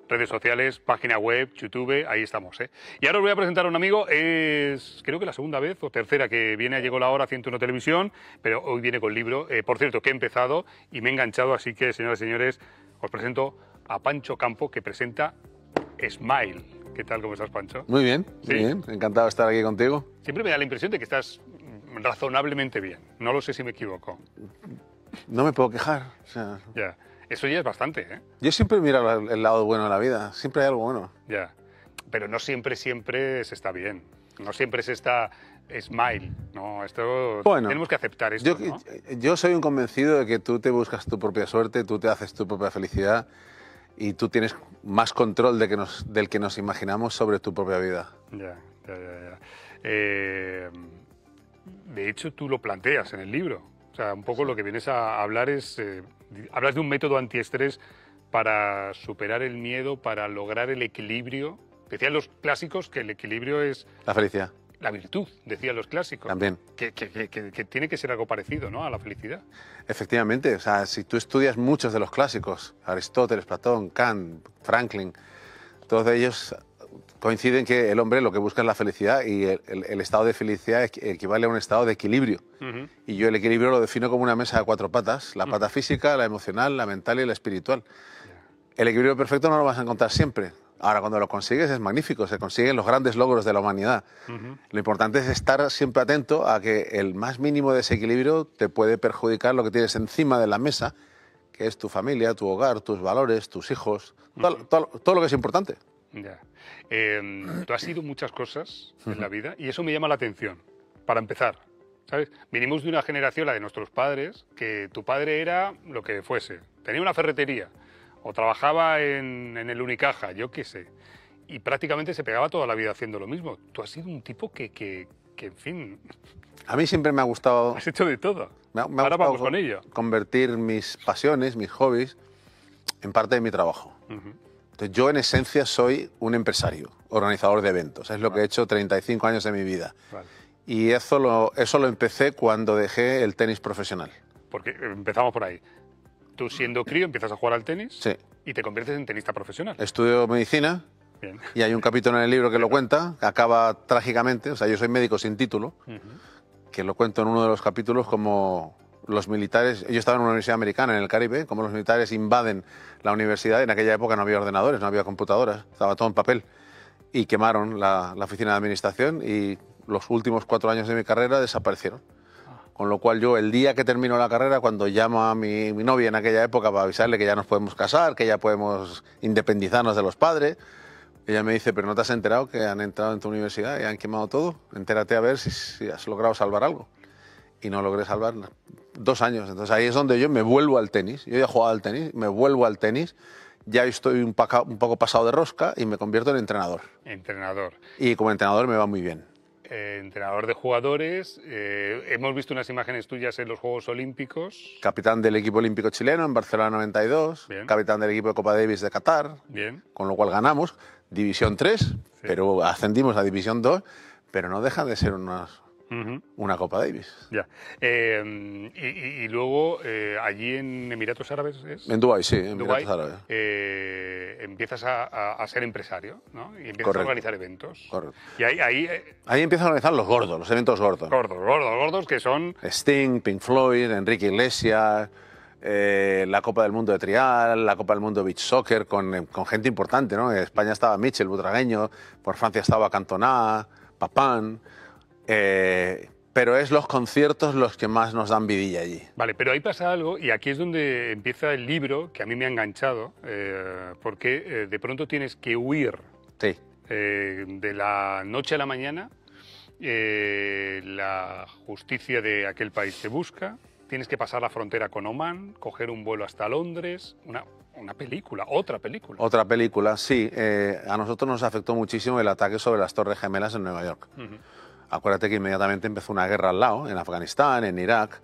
redes sociales, página web, YouTube, ahí estamos. Y ahora os voy a presentar a un amigo, es creo que la segunda vez o tercera que viene a Llegó la Hora 101 Televisión, pero hoy viene con libro. Por cierto, que he empezado y me he enganchado, así que, señoras y señores, os presento a Pancho Campo, que presenta Smile. ¿Qué tal? ¿Cómo estás, Pancho? Muy bien, ¿Sí? muy bien. Encantado de estar aquí contigo. Siempre me da la impresión de que estás razonablemente bien. No lo sé si me equivoco. No me puedo quejar. O sea, Ya. Eso ya es bastante, ¿eh? yo siempre miro el lado bueno de la vida. Siempre hay algo bueno. Ya. Pero no siempre se está bien. No siempre se está smile. No, esto Bueno, tenemos que aceptar esto, yo, ¿no? yo soy un convencido de que tú te buscas tu propia suerte, tú te haces tu propia felicidad y tú tienes más control del que nos imaginamos sobre tu propia vida. Ya. De hecho, tú lo planteas en el libro. O sea, un poco lo que vienes a hablar es... hablas de un método antiestrés para superar el miedo, para lograr el equilibrio. Decían los clásicos que el equilibrio es La felicidad. la virtud, decían los clásicos. También. Que tiene que ser algo parecido, ¿no?, a la felicidad. Efectivamente, o sea, si tú estudias muchos de los clásicos, Aristóteles, Platón, Kant, Franklin, todos ellos coinciden que el hombre lo que busca es la felicidad y el estado de felicidad equivale a un estado de equilibrio. Y yo el equilibrio lo defino como una mesa de cuatro patas, la pata física, la emocional, la mental y la espiritual. El equilibrio perfecto no lo vas a encontrar siempre. Ahora, cuando lo consigues es magnífico, se consiguen los grandes logros de la humanidad. Lo importante es estar siempre atento a que el más mínimo desequilibrio te puede perjudicar lo que tienes encima de la mesa, que es tu familia, tu hogar, tus valores, tus hijos, todo lo que es importante. Ya. Tú has sido muchas cosas en la vida y eso me llama la atención, para empezar. ¿Sabes? Vinimos de una generación, la de nuestros padres, que tu padre era lo que fuese. Tenía una ferretería o trabajaba en el Unicaja, yo qué sé. Y prácticamente se pegaba toda la vida haciendo lo mismo. Tú has sido un tipo que en fin... A mí siempre me ha gustado... Has hecho de todo. Me ha Ahora gustado vamos con ello. convertir mis pasiones, mis hobbies, en parte de mi trabajo. Entonces, yo en esencia soy un empresario, organizador de eventos. Es lo que he hecho 35 años de mi vida. Vale. Y eso lo empecé cuando dejé el tenis profesional. Porque empezamos por ahí. Tú siendo crío empiezas a jugar al tenis Sí. y te conviertes en tenista profesional. Estudio medicina Bien. y hay un capítulo en el libro que lo cuenta, que acaba trágicamente. O sea, yo soy médico sin título, que lo cuento en uno de los capítulos como los militares... Yo estaba en una universidad americana en el Caribe, como los militares invaden la universidad. En aquella época no había ordenadores, no había computadoras, estaba todo en papel. Y quemaron la oficina de administración y los últimos 4 años de mi carrera desaparecieron. Con lo cual yo, el día que termino la carrera, cuando llamo a mi novia en aquella época para avisarle que ya nos podemos casar, que ya podemos independizarnos de los padres, ella me dice, pero ¿no te has enterado que han entrado en tu universidad y han quemado todo? Entérate a ver si has logrado salvar algo. Y no logré salvar 2 años. Entonces ahí es donde yo me vuelvo al tenis. Yo ya jugaba al tenis, me vuelvo al tenis. Ya estoy un poco pasado de rosca y me convierto en entrenador. Entrenador. Y como entrenador me va muy bien. Entrenador de jugadores. Hemos visto unas imágenes tuyas en los Juegos Olímpicos. Capitán del equipo olímpico chileno en Barcelona 92. Bien. Capitán del equipo de Copa Davis de Qatar. Bien. Con lo cual ganamos División 3, pero ascendimos a División 2, pero no deja de ser una Copa Davis. Ya. Y luego, allí en Emiratos Árabes, ¿es? En Dubái, sí, en Dubái, Emiratos Árabes. empiezas a ser empresario, ¿no? Y empiezas Correcto. a organizar eventos. Correcto. Y ahí Ahí empiezan a organizar los gordos, los eventos gordos. gordos, que son... Sting, Pink Floyd, Enrique Iglesias, la Copa del Mundo de Trial, la Copa del Mundo de Beach Soccer, con gente importante, ¿no? En España estaba Mitchell, butragueño, por Francia estaba Cantona, Papin... pero es los conciertos los que más nos dan vidilla allí. Vale, pero ahí pasa algo, y aquí es donde empieza el libro, que a mí me ha enganchado, porque de pronto tienes que huir Sí. de la noche a la mañana, la justicia de aquel país te busca, tienes que pasar la frontera con Omán, coger un vuelo hasta Londres, una película, otra película. Otra película, sí. A nosotros nos afectó muchísimo el ataque sobre las Torres Gemelas en Nueva York. Acuérdate que inmediatamente empezó una guerra al lado, en Afganistán, en Irak,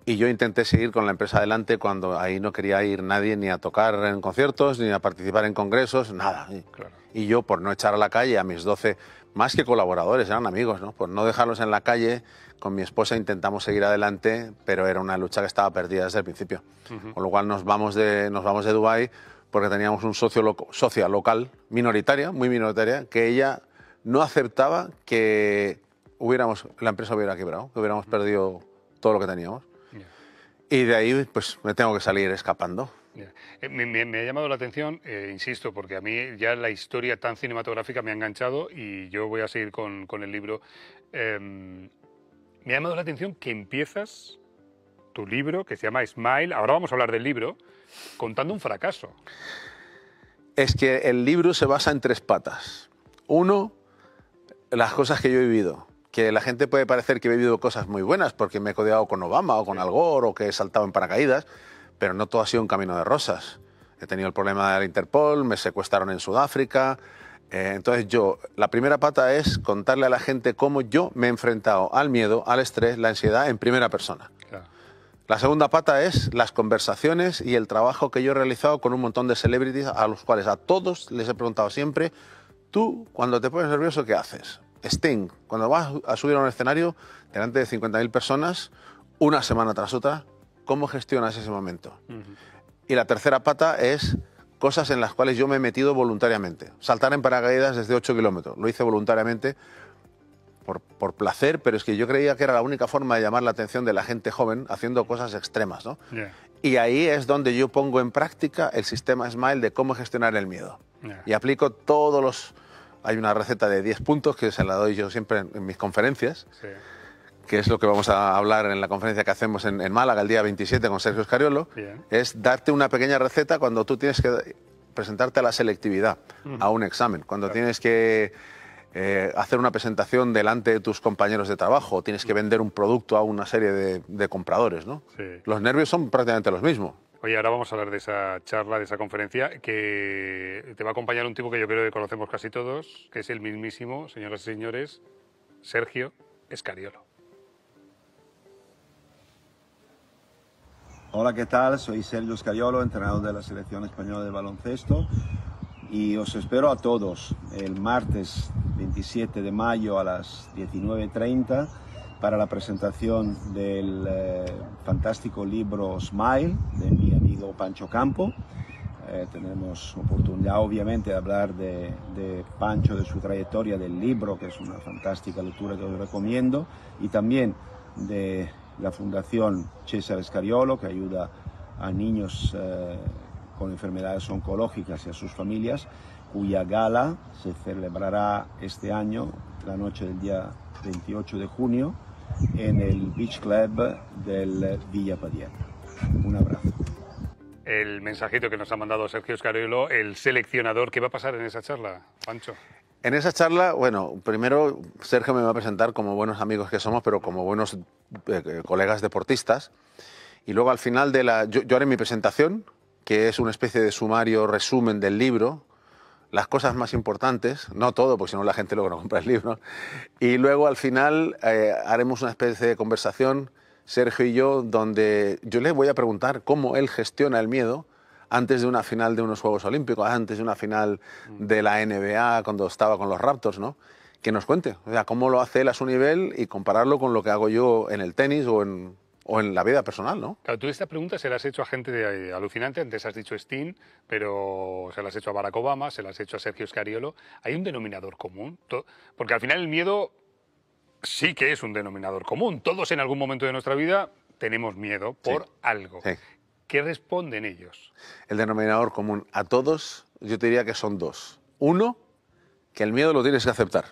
y yo intenté seguir con la empresa adelante cuando ahí no quería ir nadie ni a tocar en conciertos, ni a participar en congresos, nada. Claro. Y yo, por no echar a la calle a mis 12, más que colaboradores, eran amigos, ¿no? Por no dejarlos en la calle, con mi esposa intentamos seguir adelante, pero era una lucha que estaba perdida desde el principio. Con lo cual nos vamos de Dubái porque teníamos un socia local, minoritaria, muy minoritaria, que ella no aceptaba que la empresa hubiera quebrado, que hubiéramos perdido todo lo que teníamos. Yeah. Y de ahí pues me tengo que salir escapando. Yeah. Me ha llamado la atención, insisto, porque a mí ya la historia tan cinematográfica me ha enganchado y yo voy a seguir con el libro. Me ha llamado la atención que empiezas tu libro, que se llama Smile, ahora vamos a hablar del libro, contando un fracaso. Es que el libro se basa en 3 patas. Uno, las cosas que yo he vivido. Que la gente puede parecer que he vivido cosas muy buenas porque me he codeado con Obama o con Al Gore o que he saltado en paracaídas, pero no todo ha sido un camino de rosas. He tenido el problema de la Interpol, me secuestraron en Sudáfrica. Entonces la primera pata es contarle a la gente cómo yo me he enfrentado al miedo, al estrés, la ansiedad en primera persona. Claro. La segunda pata es las conversaciones y el trabajo que yo he realizado con un montón de celebrities a los cuales a todos les he preguntado siempre, tú cuando te pones nervioso, ¿qué haces? Sting, cuando vas a subir a un escenario delante de 50.000 personas, una semana tras otra, ¿cómo gestionas ese momento? Y la tercera pata es cosas en las cuales yo me he metido voluntariamente. Saltar en paracaídas desde 8 kilómetros, lo hice voluntariamente por placer, pero es que yo creía que era la única forma de llamar la atención de la gente joven haciendo cosas extremas, ¿no? Yeah. Y ahí es donde yo pongo en práctica el sistema SMILE de cómo gestionar el miedo. Yeah. Y aplico todos los... Hay una receta de 10 puntos que se la doy yo siempre en mis conferencias, Sí. que es lo que vamos a hablar en la conferencia que hacemos en Málaga el día 27 con Sergio Scariolo. Bien. Es darte una pequeña receta cuando tú tienes que presentarte a la selectividad, a un examen, cuando tienes que hacer una presentación delante de tus compañeros de trabajo, o tienes que vender un producto a una serie de compradores, ¿no? Sí. Los nervios son prácticamente los mismos. Oye, ahora vamos a hablar de esa charla, de esa conferencia, que te va a acompañar un tipo que yo creo que conocemos casi todos, que es el mismísimo, señoras y señores, Sergio Scariolo. Hola, ¿qué tal? Soy Sergio Scariolo, entrenador de la Selección Española de Baloncesto, y os espero a todos el martes 27 de mayo a las 19:30 para la presentación del fantástico libro Smile de mi amigo Pancho Campo. Tenemos oportunidad obviamente de hablar de Pancho, de su trayectoria, del libro, que es una fantástica lectura que os recomiendo, y también de la Fundación César Scariolo, que ayuda a niños con enfermedades oncológicas y a sus familias, cuya gala se celebrará este año, la noche del día 28 de junio, en el Beach Club del Villa Padiella. Un abrazo. El mensajito que nos ha mandado Sergio Scariolo, el seleccionador. ¿Qué va a pasar en esa charla, Pancho? En esa charla, bueno, primero Sergio me va a presentar como buenos amigos que somos, pero como buenos colegas deportistas. Y luego al final yo haré mi presentación, que es una especie de sumario, resumen del libro, las cosas más importantes, no todo, porque si no la gente luego no compra el libro. Y luego al final haremos una especie de conversación, Sergio y yo, donde yo le voy a preguntar cómo él gestiona el miedo antes de una final de unos Juegos Olímpicos, antes de una final de la NBA, cuando estaba con los Raptors, ¿no? Que nos cuente, o sea, cómo lo hace él a su nivel y compararlo con lo que hago yo en el tenis o en la vida personal, ¿no? Claro, tú esta pregunta se la has hecho a gente alucinante. Antes has dicho Sting, pero se la has hecho a Barack Obama, se la has hecho a Sergio Scariolo. ¿Hay un denominador común? Porque al final el miedo sí que es un denominador común. Todos en algún momento de nuestra vida tenemos miedo por algo. Sí. ¿Qué responden ellos? El denominador común a todos, yo te diría que son 2. Uno, que el miedo lo tienes que aceptar.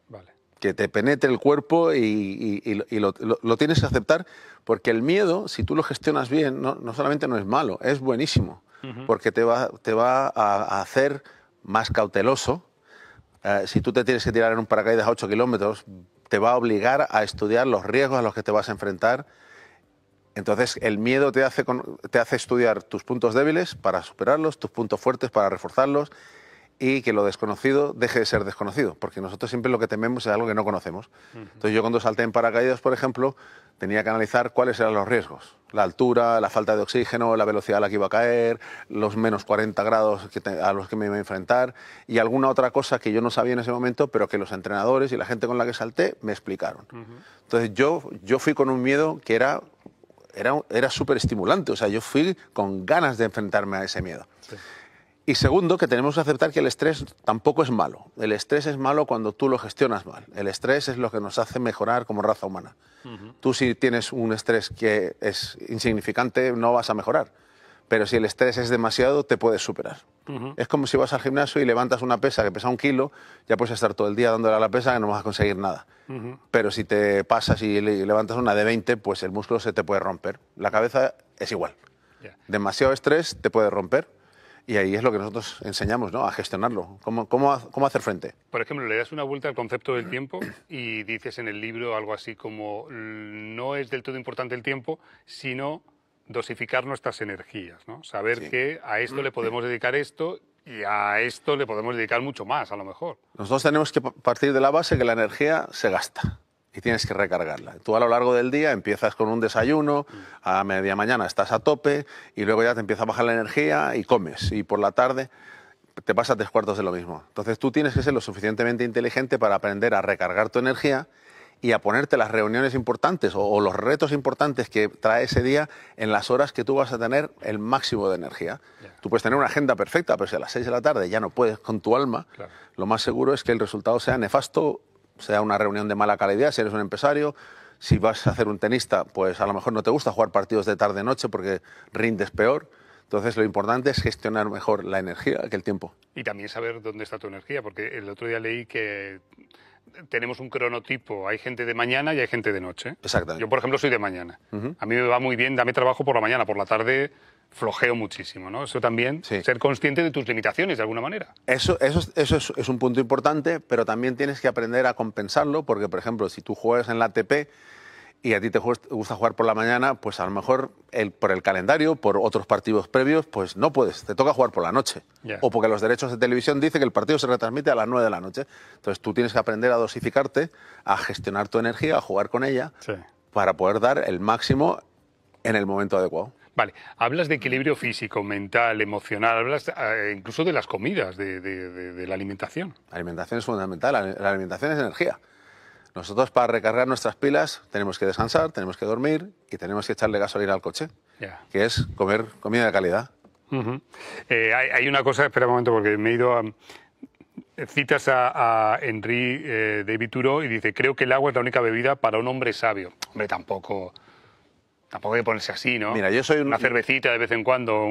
Vale. Que te penetre el cuerpo y lo tienes que aceptar, porque el miedo, si tú lo gestionas bien, no solamente no es malo, es buenísimo, porque te va a hacer más cauteloso. Si tú te tienes que tirar en un paracaídas a 8 kilómetros, te va a obligar a estudiar los riesgos a los que te vas a enfrentar. Entonces, el miedo te hace estudiar tus puntos débiles para superarlos, tus puntos fuertes para reforzarlos, y que lo desconocido deje de ser desconocido, porque nosotros siempre lo que tememos es algo que no conocemos. Entonces yo cuando salté en paracaídas, por ejemplo, tenía que analizar cuáles eran los riesgos. La altura, la falta de oxígeno, la velocidad a la que iba a caer, los menos 40 grados a los que me iba a enfrentar y alguna otra cosa que yo no sabía en ese momento, pero que los entrenadores y la gente con la que salté me explicaron. Entonces yo fui con un miedo que era súper estimulante, o sea, yo fui con ganas de enfrentarme a ese miedo. Sí. Y segundo, que tenemos que aceptar que el estrés tampoco es malo. El estrés es malo cuando tú lo gestionas mal. El estrés es lo que nos hace mejorar como raza humana. Tú si tienes un estrés que es insignificante, no vas a mejorar. Pero si el estrés es demasiado, te puedes superar. Es como si vas al gimnasio y levantas una pesa que pesa 1 kilo, ya puedes estar todo el día dándole a la pesa que no vas a conseguir nada. Pero si te pasas y levantas una de 20, pues el músculo se te puede romper. La cabeza es igual. Demasiado estrés te puede romper. Y ahí es lo que nosotros enseñamos, ¿no? A gestionarlo. ¿Cómo hacer frente? Por ejemplo, le das una vuelta al concepto del tiempo y dices en el libro algo así como no es del todo importante el tiempo, sino dosificar nuestras energías, ¿no? Saber que a esto le podemos dedicar esto y a esto le podemos dedicar mucho más, a lo mejor. Nosotros tenemos que partir de la base que la energía se gasta y tienes que recargarla. Tú a lo largo del día empiezas con un desayuno, a media mañana estás a tope y luego ya te empieza a bajar la energía y comes. Y por la tarde te pasa 3/4 de lo mismo. Entonces tú tienes que ser lo suficientemente inteligente para aprender a recargar tu energía y a ponerte las reuniones importantes o los retos importantes que trae ese día en las horas que tú vas a tener el máximo de energía. Tú puedes tener una agenda perfecta, pero si a las 6 de la tarde ya no puedes con tu alma, lo más seguro es que el resultado sea nefasto, sea una reunión de mala calidad, si eres un empresario. Si vas a hacer un tenista, pues a lo mejor no te gusta jugar partidos de tarde-noche porque rindes peor. Entonces lo importante es gestionar mejor la energía que el tiempo. Y también saber dónde está tu energía, porque el otro día leí que tenemos un cronotipo, hay gente de mañana y hay gente de noche. Exactamente. Yo, por ejemplo, soy de mañana. A mí me va muy bien, dame trabajo por la mañana, por la tarde flojeo muchísimo, ¿no? Eso también, ser consciente de tus limitaciones de alguna manera. Eso es un punto importante, pero también tienes que aprender a compensarlo, porque, por ejemplo, si tú juegas en la ATP y a ti te gusta jugar por la mañana, pues a lo mejor por el calendario, por otros partidos previos, pues no puedes, te toca jugar por la noche. O porque los derechos de televisión dicen que el partido se retransmite a las 9 de la noche. Entonces tú tienes que aprender a dosificarte, a gestionar tu energía, a jugar con ella, para poder dar el máximo en el momento adecuado. Vale, hablas de equilibrio físico, mental, emocional, hablas incluso de las comidas, de la alimentación. La alimentación es fundamental, la alimentación es energía. Nosotros para recargar nuestras pilas tenemos que descansar, tenemos que dormir y tenemos que echarle gasolina al coche, que es comer comida de calidad. Hay una cosa, espera un momento porque me he ido a... Citas a Henri David Thoreau y dice, creo que el agua es la única bebida para un hombre sabio. Hombre, tampoco hay que ponerse así, ¿no? Mira, yo soy una cervecita de vez en cuando,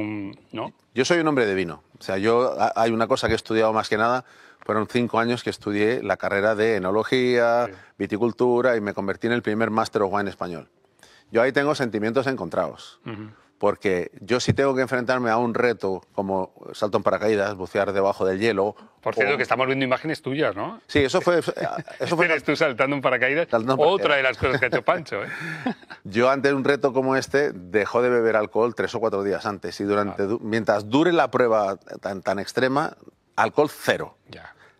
¿no? Yo soy un hombre de vino. O sea, hay una cosa que he estudiado más que nada, fueron 5 años que estudié la carrera de enología, viticultura y me convertí en el primer Master of Wine español. Yo ahí tengo sentimientos encontrados. Porque yo si tengo que enfrentarme a un reto como salto en paracaídas, bucear debajo del hielo... Por cierto, que estamos viendo imágenes tuyas, ¿no? Sí, eso fue... Eres tú saltando en paracaídas. Otra de las cosas que ha hecho Pancho, ¿eh? Yo ante un reto como este dejo de beber alcohol 3 o 4 días antes y mientras dure la prueba tan extrema, alcohol 0.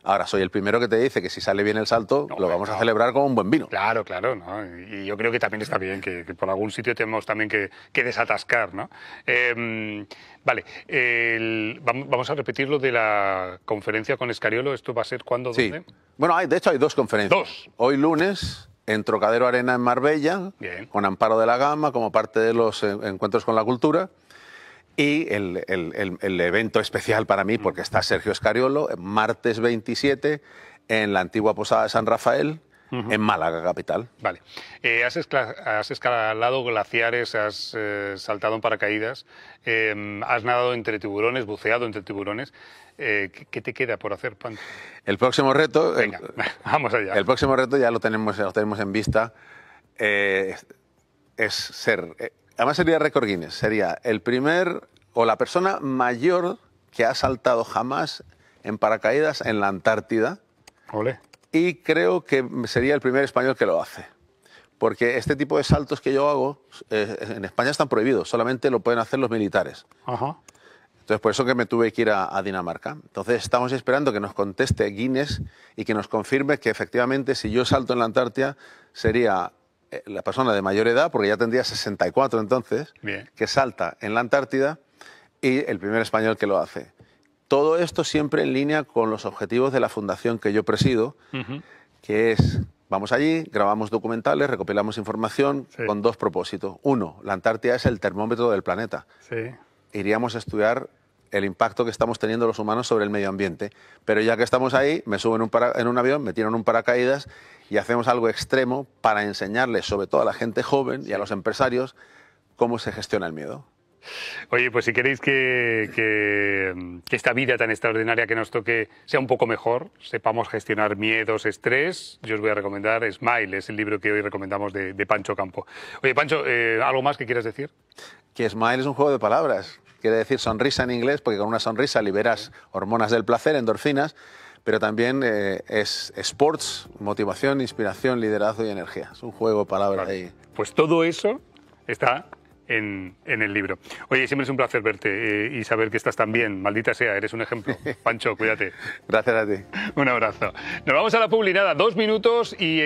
Ahora, soy el primero que te dice que si sale bien el salto, lo vamos a celebrar con un buen vino. Claro, ¿no? Y yo creo que también está bien, que por algún sitio tenemos también que desatascar, ¿no? Vale, vamos a repetir lo de la conferencia con Escariolo. ¿Esto va a ser cuándo? Sí. ¿Dónde? Bueno, de hecho hay 2 conferencias. Hoy lunes, en Trocadero Arena en Marbella, con Amparo de la Gama, como parte de los encuentros con la cultura. Y el evento especial para mí, porque está Sergio Escariolo, martes 27, en la antigua Posada de San Rafael, en Málaga, capital. Vale. Has escalado glaciares, has saltado en paracaídas, has nadado entre tiburones, buceado entre tiburones. ¿Qué te queda por hacer, Pancho? El próximo reto... Venga, vamos allá. El próximo reto ya lo tenemos en vista. Es ser... Además sería récord Guinness, sería el primer o la persona mayor que ha saltado jamás en paracaídas en la Antártida. Olé. Y creo que sería el primer español que lo hace. Porque este tipo de saltos que yo hago en España están prohibidos, solamente lo pueden hacer los militares. Entonces por eso que me tuve que ir a Dinamarca. Entonces estamos esperando que nos conteste Guinness y que nos confirme que efectivamente si yo salto en la Antártida sería... la persona de mayor edad, porque ya tendría 64 entonces, que salta en la Antártida y el primer español que lo hace. Todo esto siempre en línea con los objetivos de la fundación que yo presido, que es, vamos allí, grabamos documentales, recopilamos información con 2 propósitos. 1, la Antártida es el termómetro del planeta. Iríamos a estudiar el impacto que estamos teniendo los humanos sobre el medio ambiente. Pero ya que estamos ahí, me subo en un avión, me tiro en un paracaídas y hacemos algo extremo para enseñarles, sobre todo a la gente joven y a los empresarios, cómo se gestiona el miedo. Oye, pues si queréis que esta vida tan extraordinaria que nos toque sea un poco mejor, sepamos gestionar miedos, estrés, yo os voy a recomendar Smile, es el libro que hoy recomendamos de Pancho Campo. Oye, Pancho, ¿algo más que quieras decir? Que Smile es un juego de palabras. Quiere decir sonrisa en inglés, porque con una sonrisa liberas hormonas del placer, endorfinas, pero también es sports, motivación, inspiración, liderazgo y energía. Es un juego de palabras ahí. Pues todo eso está en el libro. Oye, siempre es un placer verte y saber que estás tan bien. Maldita sea, eres un ejemplo. Pancho, cuídate. Gracias a ti. Un abrazo. Nos vamos a la publi, nada, 2 minutos y...